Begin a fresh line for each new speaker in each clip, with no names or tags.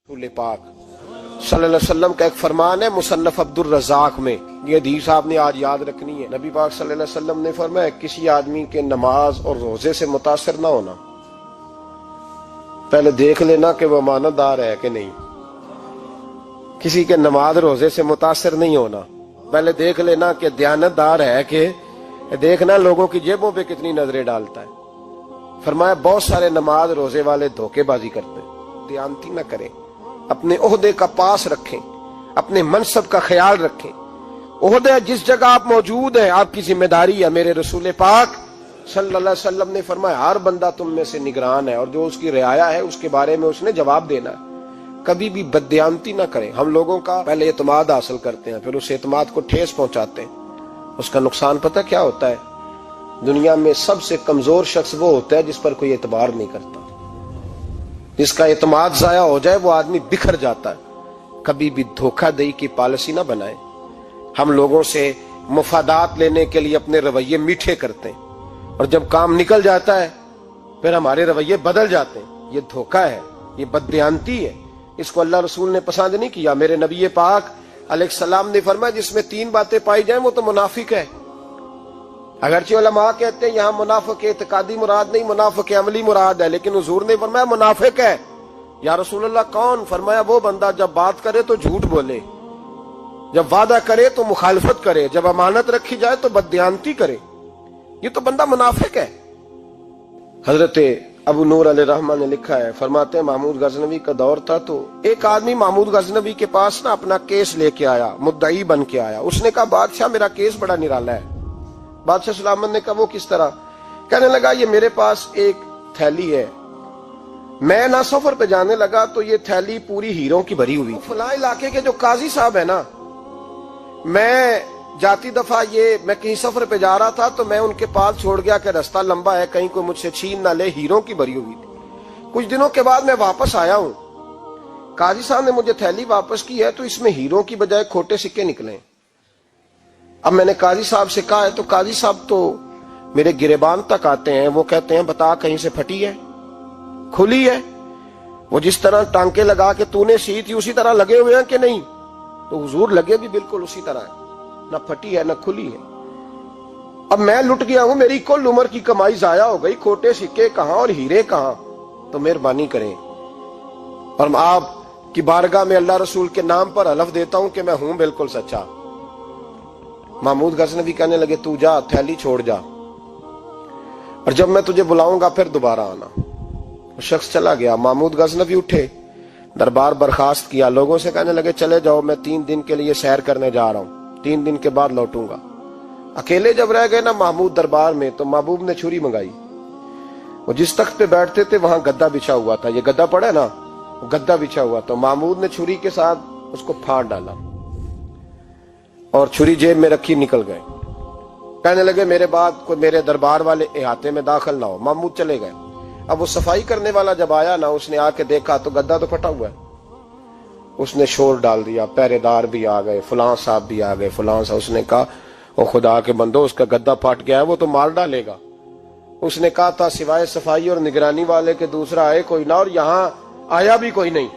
रसूल पाक सल्लल्लाहु अलैहि वसल्लम का एक फरमान है मुसन्नफ अब्दुर रज़ाक में, ये हदीस आपने आज याद रखनी है। नबी पाक सल्लल्लाहु अलैहि वसल्लम ने फरमाया किसी आदमी के नमाज और रोजे से मुतासिर ना होना, पहले देख लेना कि वो अमानतदार है कि नहीं। किसी के नमाज रोजे से मुतासिर नहीं होना, पहले देख लेना कि दयानतदार है कि देखना लोगों की जेबों पे कितनी नजरें डालता है। फरमाया बहुत सारे नमाज रोजे वाले धोखेबाजी करते हैं, दयानती न करें, अपने ओहदे का पास रखें, अपने मनसब का ख्याल रखें। ओहदे जिस जगह आप मौजूद हैं आपकी जिम्मेदारी है। मेरे रसूल पाक सल्लल्लाहु अलैहि वसल्लम ने फरमाया हर बंदा तुम में से निगरान है और जो उसकी रियाया है उसके बारे में उसने जवाब देना है। कभी भी बददयानती ना करें। हम लोगों का पहले एतमाद हासिल करते हैं, फिर उस एतमाद को ठेस पहुंचाते हैं। उसका नुकसान पता क्या होता है? दुनिया में सबसे कमजोर शख्स वो होता है जिस पर कोई एतबार नहीं करता। जिसका एतमाद जाया हो जाए वो आदमी बिखर जाता है। कभी भी धोखाधड़ी की पॉलिसी ना बनाए। हम लोगों से मुफादात लेने के लिए अपने रवैये मीठे करते हैं और जब काम निकल जाता है फिर हमारे रवैये बदल जाते हैं। ये धोखा है, ये बददयानती है। इसको अल्लाह रसूल ने पसंद नहीं किया। मेरे नबी पाक अलैहिस्सलाम ने फरमाया जिसमें तीन बातें पाई जाए वो तो मुनाफिक है। अगरचे उलमा कहते हैं यहाँ मुनाफिक इत्कादी मुराद नहीं, मुनाफिक अमली मुराद है, लेकिन हुजूर ने फरमाया मुनाफिक है। या रसूलल्लाह कौन? फरमाया वो बंदा जब बात करे तो झूठ बोले, जब वादा करे तो मुखालफत करे, जब अमानत रखी जाए तो बददयानती करे। ये तो बंदा मुनाफिक है। हजरत अबू नूर अलैहिर्रहमान ने लिखा है, फरमाते हैं महमूद गजनवी का दौर था तो एक आदमी महमूद गजनवी के पास ना अपना केस लेके आया, मुद्दई बन के आया। उसने कहा बादशाह मेरा केस बड़ा निराला है। बादशाह सलामत ने कहा वो किस तरह? कहने लगा ये मेरे पास एक थैली है, मैं ना सफर पे जाने लगा तो ये थैली पूरी हीरों की भरी हुई। फलां इलाके के जो काजी साहब है ना, मैं जाती दफा मैं कहीं सफर पे जा रहा था तो मैं उनके पास छोड़ गया कि रास्ता लंबा है, कहीं कोई मुझसे छीन ना ले, हीरों की भरी हुई थी। कुछ दिनों के बाद मैं वापस आया हूं, काजी साहब ने मुझे थैली वापस की है तो इसमें हीरों की बजाय खोटे सिक्के निकले। अब मैंने काजी साहब से कहा है तो काजी साहब तो मेरे गिरेबान तक आते हैं, वो कहते हैं बता कहीं से फटी है, खुली है? वो जिस तरह टांके लगा के तूने सी थी उसी तरह लगे हुए हैं कि नहीं? तो हुजूर लगे भी बिल्कुल उसी तरह है, न फटी है न खुली है। अब मैं लुट गया हूं, मेरी कुल उम्र की कमाई जाया हो गई, खोटे सिक्के कहां और हीरे कहां? तो मेहरबानी करें और आप की बारगाह में अल्लाह रसूल के नाम पर हलफ देता हूं कि मैं हूं बिल्कुल सच्चा। महमूद गजनवी कहने लगे तू जा, थैली छोड़ जा और जब मैं तुझे बुलाऊंगा फिर दोबारा आना। वो शख्स चला गया। महमूद गजनवी उठे, दरबार बर्खास्त किया, लोगों से कहने लगे चले जाओ, मैं 3 दिन के लिए सैर करने जा रहा हूं, 3 दिन के बाद लौटूंगा। अकेले जब रह गए ना महमूद दरबार में तो महबूब ने छुरी मंगाई। वो जिस तख्त पे बैठते थे वहां गद्दा बिछा हुआ था, ये गद्दा पड़ा है ना, वो गद्दा बिछा हुआ था। महमूद ने छुरी के साथ उसको फाड़ डाला और छुरी जेब में रखी निकल गए। कहने लगे मेरे बाद कोई मेरे दरबार वाले इहाते में दाखिल ना हो। महमूद चले गए। अब वो सफाई करने वाला जब आया ना, उसने आके देखा तो गद्दा तो फटा हुआ है। उसने शोर डाल दिया, पहरेदार भी आ गए, फलां साहब भी आ गए, फलां साहब। उसने कहा ओ खुदा के बंदो उसका गद्दा फट गया है, वो तो मार डालेगा। उसने कहा था सिवाय सफाई और निगरानी वाले के दूसरा आए कोई ना, और यहाँ आया भी कोई नहीं।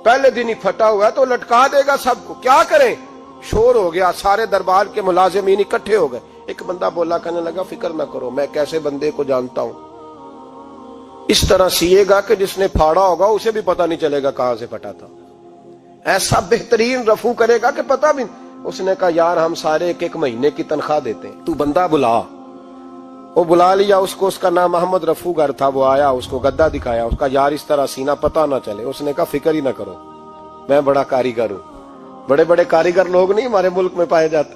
पहले दिन ही फटा हुआ है तो लटका देगा सबको, क्या करें? शोर हो गया, सारे दरबार के मुलाजिमीन इकट्ठे हो गए। एक बंदा बोला, कहने लगा फिक्र ना करो, मैं कैसे बंदे को जानता हूं, इस तरह सिएगा कि जिसने फाड़ा होगा उसे भी पता नहीं चलेगा कहां से फटा था। ऐसा बेहतरीन रफू करेगा कि पता भी। उसने कहा यार हम सारे 1-1 महीने की तनख्वाह देते हैं, तू बंदा बुला। वो बुला लिया उसको, उसका नाम मोहम्मद रफूगर था। वो आया, उसको गद्दा दिखाया, उसका यार इस तरह सीना पता ना चले। उसने कहा फिक्र ही ना करो, मैं बड़ा कारीगर हूं। बड़े बड़े कारीगर लोग नहीं हमारे मुल्क में पाए जाते,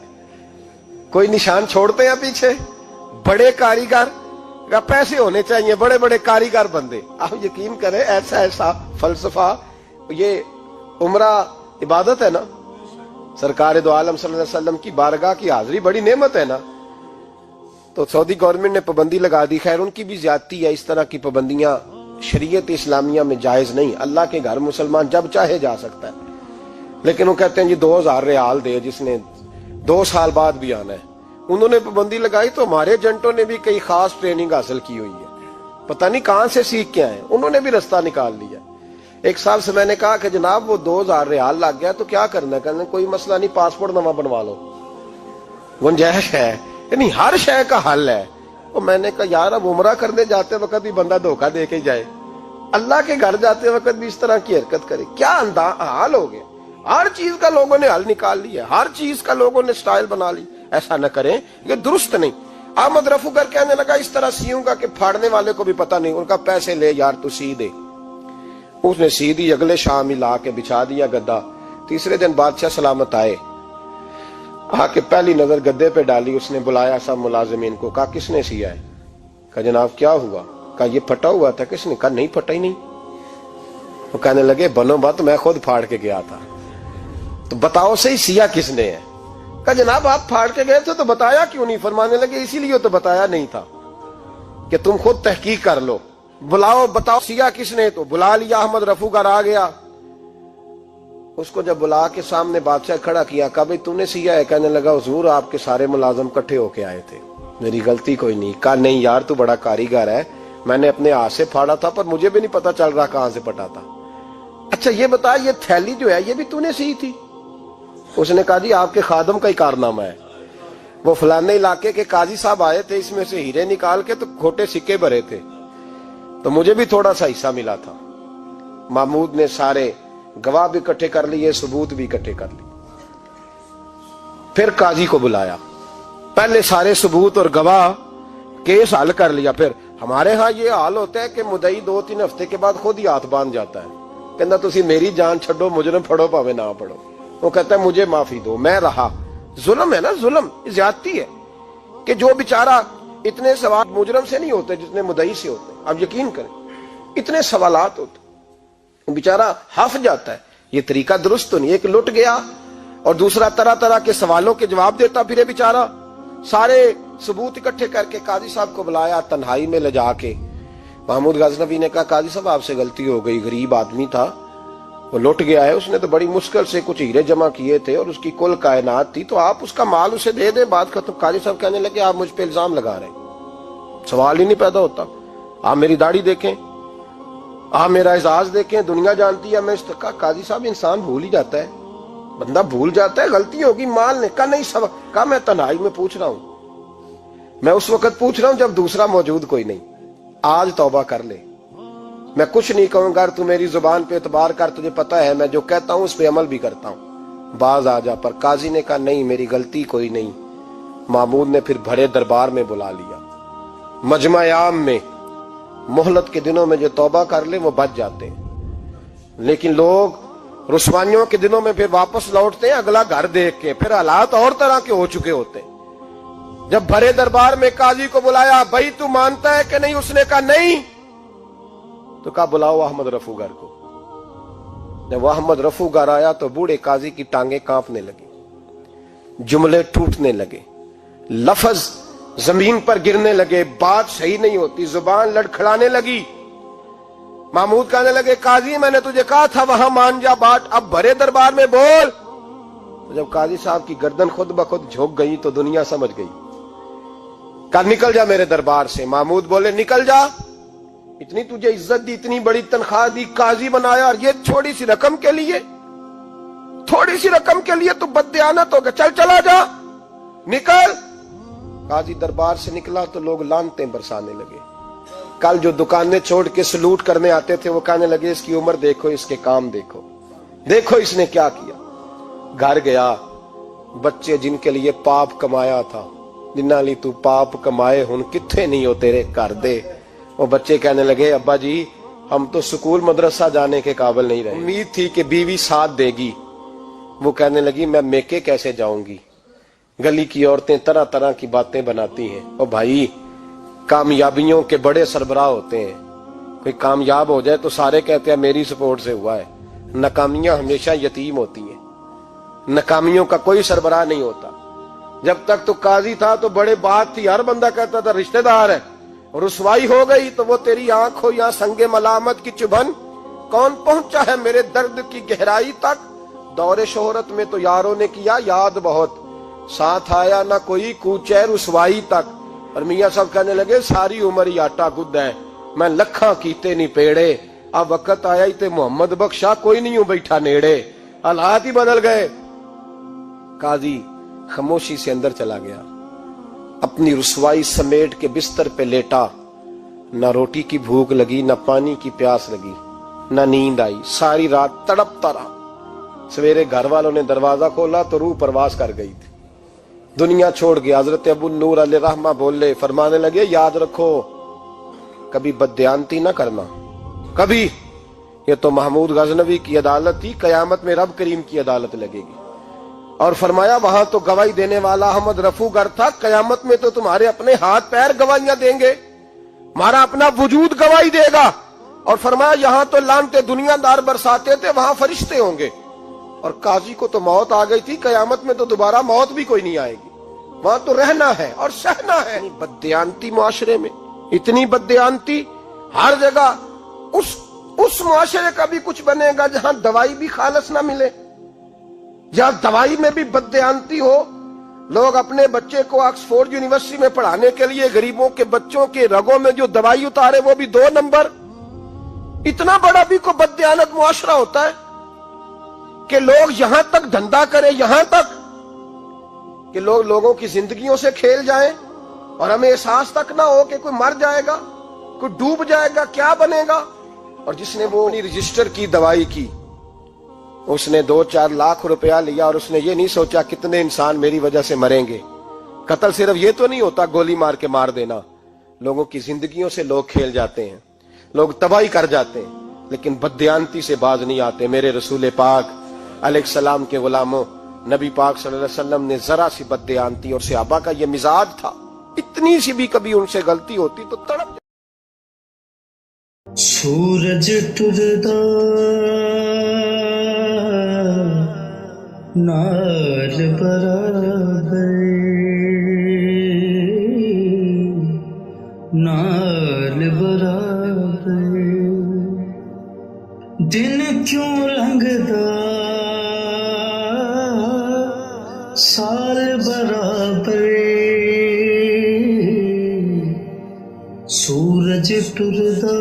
कोई निशान छोड़ते हैं पीछे? बड़े कारीगर का पैसे होने चाहिए, बड़े बड़े कारीगर बंदे। आप यकीन करें ऐसा ऐसा फलसफा, ये उम्रा इबादत है ना, सरकार दो आलम सल्लल्लाहु अलैहि वसल्लम की बारगाह की हाजिरी बड़ी नेमत है ना। तो सऊदी गवर्नमेंट ने पाबंदी लगा दी, खैर उनकी भी ज्यादती है। इस तरह की पाबंदियां शरीयत इस्लामिया में जायज नहीं। अल्लाह के घर मुसलमान जब चाहे जा सकता है, लेकिन वो कहते हैं जी 2000 रियाल दे जिसने 2 साल बाद भी आना है। उन्होंने पाबंदी लगाई तो हमारे एजेंटों ने भी कई खास ट्रेनिंग हासिल की हुई है, पता नहीं कहां से सीख के आए, उन्होंने भी रास्ता निकाल लिया। ایک صاحب سے میں نے کہا کہ جناب وہ 2000 ریال لگ گیا تو کیا کرنا ہے؟ کہنے کوئی مسئلہ نہیں، پاسپورٹ نواں بنوا لو، گنجائش ہے، یعنی ہر شے کا حل ہے۔ تو میں نے کہا یار اب عمرہ کرنے جاتے وقت بھی بندہ دھوکہ دے کے جائے، اللہ کے گھر جاتے وقت بھی اس طرح کی حرکت کرے، کیا حال ہو گیا؟ ہر چیز کا لوگوں نے حل نکال لیا، ہر چیز کا لوگوں نے سٹائل بنا لی۔ ایسا نہ کریں، یہ درست نہیں۔ احمد رفوگر کہنے لگا اس طرح سیوں گا کہ پھاڑنے والے کو بھی پتہ نہیں، ان کا پیسے لے یار تو سی دے۔ اس نے سی دی، اگلے شام ہی لا کے بچھا دیا گدا۔ تیسرے دن بادشاہ سلامت آئے، آ کے پہلی نظر گدے پہ ڈالی، اس نے بلایا سب ملازمین کو، کہا کس نے سیا ہے؟ کہا جناب کیا ہوا؟ کہا یہ پھٹا ہوا تھا۔ کس نے؟ کہا نہیں پھٹا ہی نہیں۔ وہ کہنے لگے بنو بات، میں خود پھاڑ کے گیا تھا، تو بتاؤ صحیح سیا کس نے ہے؟ کہا جناب آپ پھاڑ کے گئے تھے تو بتایا کیوں نہیں؟ فرمانے لگے اسی لیے تو بتایا نہیں تھا کہ تم خود تحقیق کر لو، بلاؤ بتاؤ سیا کس نے۔ تو بلا لیا، احمد رفوگر آ گیا، اس کو جب بلا کے سامنے بادشاہ کھڑا کیا، کہا بھئی تو نے سیا ہے؟ کہنے لگا حضور آپ کے سارے ملازم کٹھے ہو کے آئے تھے، میری غلطی کوئی نہیں۔ کہا نہیں یار تو بڑا کاریگر ہے، میں نے اپنے ہاتھ سے پھاڑا تھا پر مجھے بھی نہیں پتا چل رہا کہاں سے پھٹا تھا۔ اچھا یہ بتا یہ تھیلی جو ہے یہ بھی تو نے سی تھی؟ اس نے کہا جی آپ کے خادم کا ہی کارنامہ ہے، وہ فلانے علاقے کے قاضی صاحب آئے تھے، اس میں سے ہیرے نکال کے تو کھوٹے سکے بھرے تھے، تو مجھے بھی تھوڑا سا حصہ ملا تھا۔ محمود نے سارے گواہ بھی اکٹھے کر لیے، ثبوت بھی اکٹھے کر لیے، پھر قاضی کو بلایا، پہلے سارے ثبوت اور گواہ کیس حل کر لیا۔ پھر ہمارے ہاں یہ حال ہوتا ہے کہ مدعی 2-3 ہفتے کے بعد خود ہی ہاتھ باندھ جاتا ہے، کہنا تسی میری جان چھڈو، مجرم پھڑو پاوے نہ پڑھو۔ وہ کہتا ہے مجھے معافی دو، میں رہا۔ ظلم ہے نا، ظلم زیادتی ہے کہ جو بیچارہ اتنے سوال مجرم سے نہیں ہوتے جتنے مدعی سے ہوتے ہیں۔ اب یقین کریں اتنے سوالات ہوتے، بیچارہ ہف جاتا ہے۔ یہ طریقہ درست تو نہیں، ایک لٹ گیا اور دوسرا طرح طرح کے سوالوں کے جواب دیتا پھرے بیچارہ۔ سارے ثبوت اکٹھے کر کے قاضی صاحب کو بلایا، تنہائی میں لے جا کے محمود غزنوی نے کہا قاضی صاحب آپ سے غلطی ہو گئی، غریب آدمی تھا، وہ لٹ گیا ہے، اس نے تو بڑی مشکل سے کچھ ہیرے جمع کیے تھے اور اس کی کل کائنات تھی، تو آپ اس کا مال اسے دے دیں، بات ختم۔ قاضی صاحب کہنے لگے آپ مجھ پہ الزام لگا رہے ہیں، سوال ہی نہیں پیدا ہوتا، آپ میری داڑھی دیکھیں، آپ میرا اعزاز دیکھیں، دنیا جانتی ہے میں اس کا۔ قاضی صاحب انسان بھول ہی جاتا ہے، بندہ بھول جاتا ہے، غلطی ہوگی، مال نے کہا نہیں سب، کہا میں تنہائی میں پوچھ رہا ہوں، میں اس وقت پوچھ رہا ہوں جب دوسرا موجود کوئی نہیں، آج توبہ کر لے، میں کچھ نہیں کہوں گا، تو میری زبان پہ اعتبار کر، تجھے پتا ہے میں جو کہتا ہوں اس پہ عمل بھی کرتا ہوں، باز آ جا۔ پر قاضی نے کہا نہیں میری غلطی کوئی نہیں۔ محمود نے پھر بڑے دربار میں بلا لیا، مجمع عام میں، مہلت کے دنوں میں جو توبہ کر لے وہ بچ جاتے ہیں، لیکن لوگ رسوائیوں کے دنوں میں پھر واپس لوٹتے ہیں اگلا گھر دیکھ کے، پھر حالات اور طرح کے ہو چکے ہوتے ہیں۔ جب بڑے دربار میں قاضی کو بلایا، بھائی تو مانتا ہے کہ نہیں؟ اس نے کہا نہیں، تو کہا بلاؤ احمد رفوگر کو۔ جب احمد رفوگر آیا تو بوڑھے قاضی کی ٹانگیں کانپنے لگی، جملے ٹوٹنے لگے، لفظ زمین پر گرنے لگے، بات صحیح نہیں ہوتی، زبان لڑکھڑانے لگی۔ محمود کہنے لگے قاضی میں نے تجھے کہا تھا وہاں مان جا بات، اب بڑے دربار میں بول۔ تو جب قاضی صاحب کی گردن خود بخود جھک گئی تو دنیا سمجھ گئی، کہا نکل جا میرے دربار سے۔ محمود بولے نکل جا، اتنی تجھے عزت دی، اتنی بڑی تنخواہ دی، قاضی بنایا، اور یہ چھوٹی سی رقم کے لیے، تھوڑی سی رقم کے لیے تو بددیانت ہو گیا، چل چلا جا، نکل۔ قاضی دربار سے نکلا تو لوگ لعنتیں برسانے لگے۔ کل جو دکانیں چھوڑ کے سلوٹ کرنے آتے تھے وہ کہنے لگے اس کی عمر دیکھو، اس کے کام دیکھو، دیکھو اس نے کیا کیا۔ گھر گیا، بچے جن کے لیے پاپ کمایا تھا، جنہاں لی تو پاپ کمائے ہن کتھے نہیں ہو تیرے کر دے، وہ بچے کہنے لگے ابا جی ہم تو سکول مدرسہ جانے کے قابل نہیں رہے، امید تھی کہ بیوی ساتھ دے گی۔ وہ کہنے لگی میں میکے کیسے جاؤں گی، گلی کی عورتیں طرح طرح کی باتیں بناتی ہیں۔ اور بھائی کامیابیوں کے بڑے سربراہ ہوتے ہیں، کوئی کامیاب ہو جائے تو سارے کہتے ہیں میری سپورٹ سے ہوا ہے، ناکامیاں ہمیشہ یتیم ہوتی ہیں، ناکامیوں کا کوئی سربراہ نہیں ہوتا۔ جب تک تو قاضی تھا تو بڑے بات تھی، ہر بندہ کہتا تھا رشتہ دار ہے، رسوائی ہو گئی تو وہ تیری آنکھ ہو یا سنگ ملامت کی چبھن، کون پہنچا ہے میرے درد کی گہرائی تک، دور شہرت میں تو یاروں نے کیا یاد بہت، ساتھ آیا نہ کوئی کوچے رسوائی تک۔ اور میاں صاحب کہنے لگے ساری عمر ہی آٹا گد ہے، میں لکھاں کیتے نہیں پیڑے، अब वक्त आया ही ते मोहम्मद बख्शा कोई नहीं हूं बैठा नेड़े, हालात ही बदल गए। काजी खामोशी से अंदर चला गया, अपनी रुसवाई समेट के बिस्तर पे लेटा। न रोटी की भूख लगी, न पानी की प्यास लगी, न नींद आई, सारी रात तड़पता रहा। सवेरे घर वालों ने दरवाजा खोला तो रूह परवास कर गई थी, दुनिया छोड़ गया। हजरत अबू नूर अलैहिर्रहमा बोले, फरमाने लगे, याद रखो कभी बददियानती ना करना, कभी। ये तो महमूद गजनवी की अदालत थी, कयामत में रब करीम की अदालत लगेगी। और फरमाया वहां तो गवाही देने वाला अहमद रफूगर था, कयामत में तो तुम्हारे अपने हाथ पैर गवाहियां देंगे, हमारा अपना वजूद गवाही देगा। और फरमाया यहां तो लानते दुनियादार बरसाते थे, वहां फरिश्ते होंगे। और काजी को तो मौत आ गई थी, कयामत में तो दोबारा मौत भी कोई नहीं आएगी, वहां तो रहना है और सहना है। बददियानती मुआशरे में, इतनी बददियानती हर जगह। उस मुआशरे का भी कुछ बनेगा जहां दवाई भी खालस ना मिले, जहां दवाई में भी बददियानती हो। लोग अपने बच्चे को ऑक्सफोर्ड यूनिवर्सिटी में पढ़ाने के लिए गरीबों के बच्चों के रगों में जो दवाई उतारे वो भी 2 नंबर। इतना बड़ा भी को बददियानत मुआशरा होता है कि लोग यहां तक धंधा करें, यहां तक कि लोग लोगों की जिंदगियों से खेल जाएं और हमें एहसास तक ना हो कि कोई मर जाएगा, कोई डूब जाएगा, क्या बनेगा। और जिसने वो अपनी रजिस्टर की दवाई की, उसने 2-4 लाख रुपया लिया और उसने ये नहीं सोचा कितने इंसान मेरी वजह से मरेंगे। कत्ल सिर्फ ये तो नहीं होता गोली मार के मार देना, लोगों की जिंदगियों से लोग खेल जाते हैं, लोग तबाही कर जाते हैं, लेकिन बददियानती से बाज नहीं आते। मेरे रसूल पाक अलैहिस्सलाम के गुलामों, नबी पाक सल्लल्लाहु अलैहि वसल्लम ने जरा सी बददियानती, और सहाबा का ये मिजाज था, इतनी सी भी कभी उनसे गलती होती तो तड़प।
सूरज टुरदा नाल बराबर, नाल बराबर, दिन क्यों लंघदा साल बराबर, सूरज टुरदा